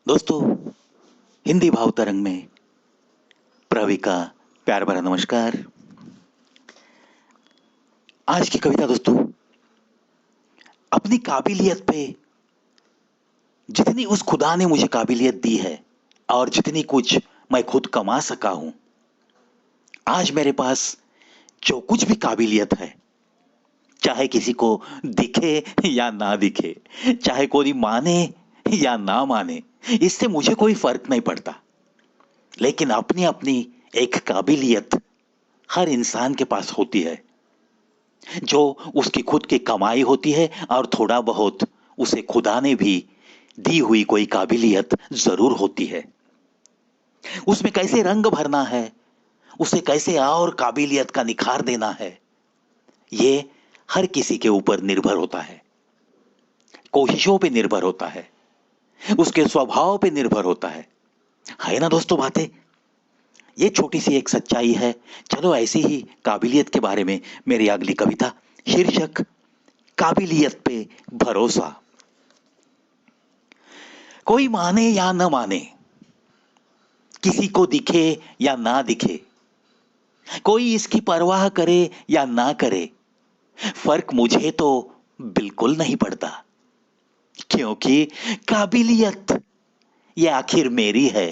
दोस्तों, हिंदी भाव तरंग में प्रवी का प्यार भरा नमस्कार। आज की कविता दोस्तों, अपनी काबिलियत पे जितनी उस खुदा ने मुझे काबिलियत दी है और जितनी कुछ मैं खुद कमा सका हूं, आज मेरे पास जो कुछ भी काबिलियत है, चाहे किसी को दिखे या ना दिखे, चाहे कोई माने या ना माने, इससे मुझे कोई फर्क नहीं पड़ता। लेकिन अपनी अपनी एक काबिलियत हर इंसान के पास होती है, जो उसकी खुद की कमाई होती है और थोड़ा बहुत उसे खुदा ने भी दी हुई कोई काबिलियत जरूर होती है। उसमें कैसे रंग भरना है, उसे कैसे और काबिलियत का निखार देना है, ये हर किसी के ऊपर निर्भर होता है, कोशिशों पे निर्भर होता है, उसके स्वभाव पे निर्भर होता है ना दोस्तों बातें। ये छोटी सी एक सच्चाई है। चलो ऐसी ही काबिलियत के बारे में मेरी अगली कविता, शीर्षक काबिलियत पे भरोसा। कोई माने या न माने, किसी को दिखे या ना दिखे, कोई इसकी परवाह करे या ना करे, फर्क मुझे तो बिल्कुल नहीं पड़ता, क्योंकि काबिलियत ये आखिर मेरी है।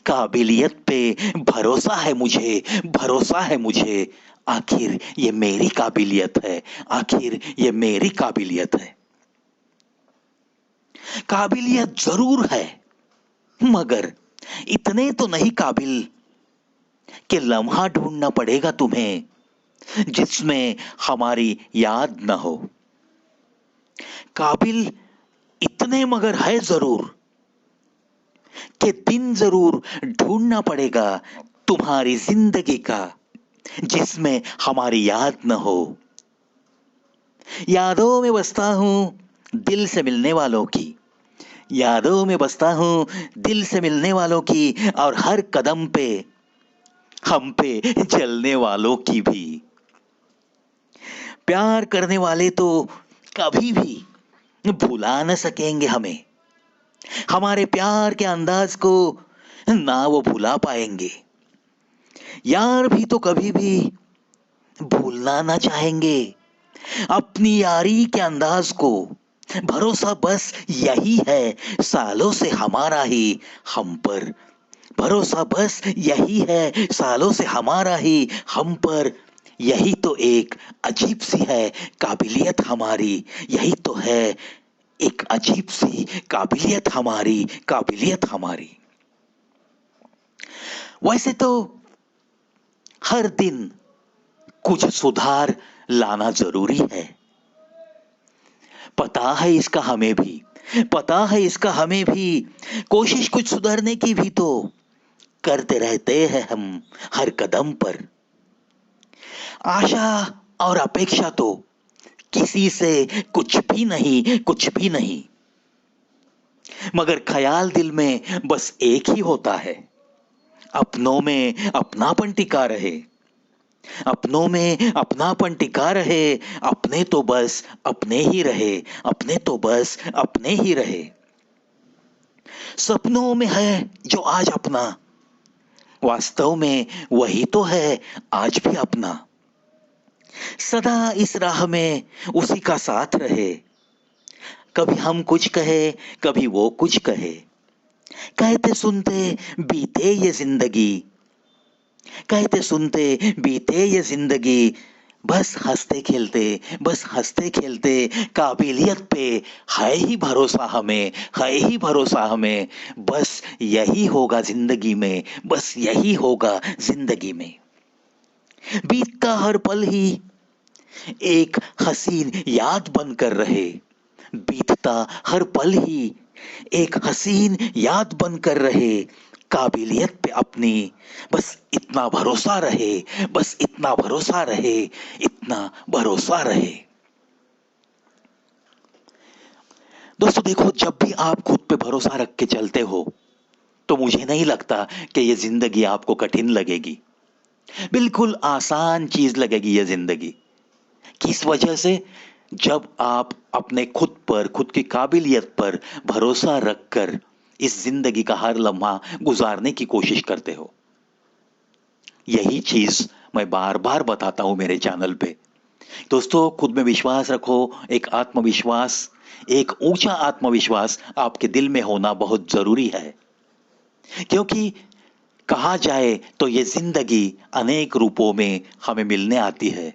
काबिलियत पे भरोसा है मुझे, भरोसा है मुझे। आखिर ये मेरी काबिलियत है, आखिर ये मेरी काबिलियत है। काबिलियत जरूर है, मगर इतने तो नहीं काबिल कि लम्हा ढूंढना पड़ेगा तुम्हें जिसमें हमारी याद न हो। काबिल इतने मगर है जरूर कि दिन जरूर ढूंढना पड़ेगा तुम्हारी जिंदगी का जिसमें हमारी याद न हो। यादों में बसता हूं दिल से मिलने वालों की, यादों में बसता हूं दिल से मिलने वालों की, और हर कदम पे हम पे चलने वालों की भी। प्यार करने वाले तो कभी भी भुला न सकेंगे हमें, हमारे प्यार के अंदाज को ना वो भुला पाएंगे। यार भी तो कभी भी भूलना ना चाहेंगे अपनी यारी के अंदाज को। भरोसा बस यही है सालों से हमारा ही हम पर, भरोसा बस यही है सालों से हमारा ही हम पर। यही तो एक अजीब सी है काबिलियत हमारी, यही तो है एक अजीब सी काबिलियत हमारी, काबिलियत हमारी। वैसे तो हर दिन कुछ सुधार लाना जरूरी है, पता है इसका हमें भी, पता है इसका हमें भी। कोशिश कुछ सुधरने की भी तो करते रहते हैं हम हर कदम पर। आशा और अपेक्षा तो किसी से कुछ भी नहीं, कुछ भी नहीं, मगर ख्याल दिल में बस एक ही होता है, अपनों में अपनापन टिका रहे, अपनों में अपनापन टिका रहे। अपने तो बस अपने ही रहे, अपने तो बस अपने ही रहे। सपनों में है जो आज अपना, वास्तव में वही तो है आज भी अपना। सदा इस राह में उसी का साथ रहे, कभी हम कुछ कहे कभी वो कुछ कहे, कहते सुनते बीते ये जिंदगी, कहते सुनते बीते ये जिंदगी। बस हंसते खेलते, बस हंसते खेलते, काबिलियत पे है ही भरोसा हमें, है ही भरोसा हमें। बस यही होगा जिंदगी में, बस यही होगा जिंदगी में। बीतता हर पल ही एक हसीन याद बनकर रहे, बीतता हर पल ही एक हसीन याद बनकर रहे। काबिलियत पे अपनी बस इतना भरोसा रहे, बस इतना भरोसा रहे, इतना भरोसा रहे। दोस्तों देखो, जब भी आप खुद पे भरोसा रख के चलते हो तो मुझे नहीं लगता कि ये जिंदगी आपको कठिन लगेगी, बिल्कुल आसान चीज लगेगी ये जिंदगी। किस वजह से? जब आप अपने खुद पर, खुद की काबिलियत पर भरोसा रखकर इस जिंदगी का हर लम्हा गुजारने की कोशिश करते हो। यही चीज मैं बार बार बताता हूं मेरे चैनल पे। दोस्तों, खुद में विश्वास रखो। एक आत्मविश्वास, एक ऊंचा आत्मविश्वास आपके दिल में होना बहुत जरूरी है, क्योंकि कहा जाए तो ये जिंदगी अनेक रूपों में हमें मिलने आती है।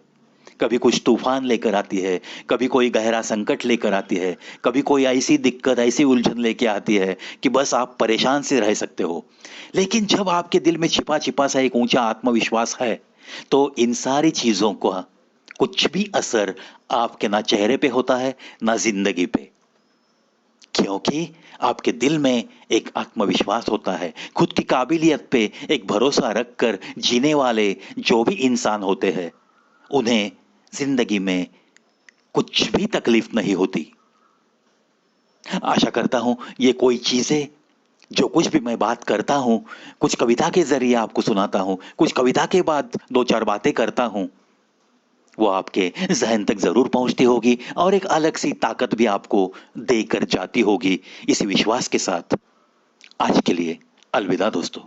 कभी कुछ तूफान लेकर आती है, कभी कोई गहरा संकट लेकर आती है, कभी कोई ऐसी दिक्कत, ऐसी उलझन लेके आती है कि बस आप परेशान से रह सकते हो। लेकिन जब आपके दिल में छिपा छिपा सा एक ऊंचा आत्मविश्वास है, तो इन सारी चीजों का कुछ भी असर आपके ना चेहरे पे होता है, ना जिंदगी पे, क्योंकि आपके दिल में एक आत्मविश्वास होता है। खुद की काबिलियत पे एक भरोसा रखकर जीने वाले जो भी इंसान होते हैं, उन्हें जिंदगी में कुछ भी तकलीफ नहीं होती। आशा करता हूं ये कोई चीजें, जो कुछ भी मैं बात करता हूं, कुछ कविता के जरिए आपको सुनाता हूं, कुछ कविता के बाद दो चार बातें करता हूं, वो आपके जहन तक जरूर पहुंचती होगी और एक अलग सी ताकत भी आपको देकर जाती होगी। इसी विश्वास के साथ आज के लिए अलविदा दोस्तों।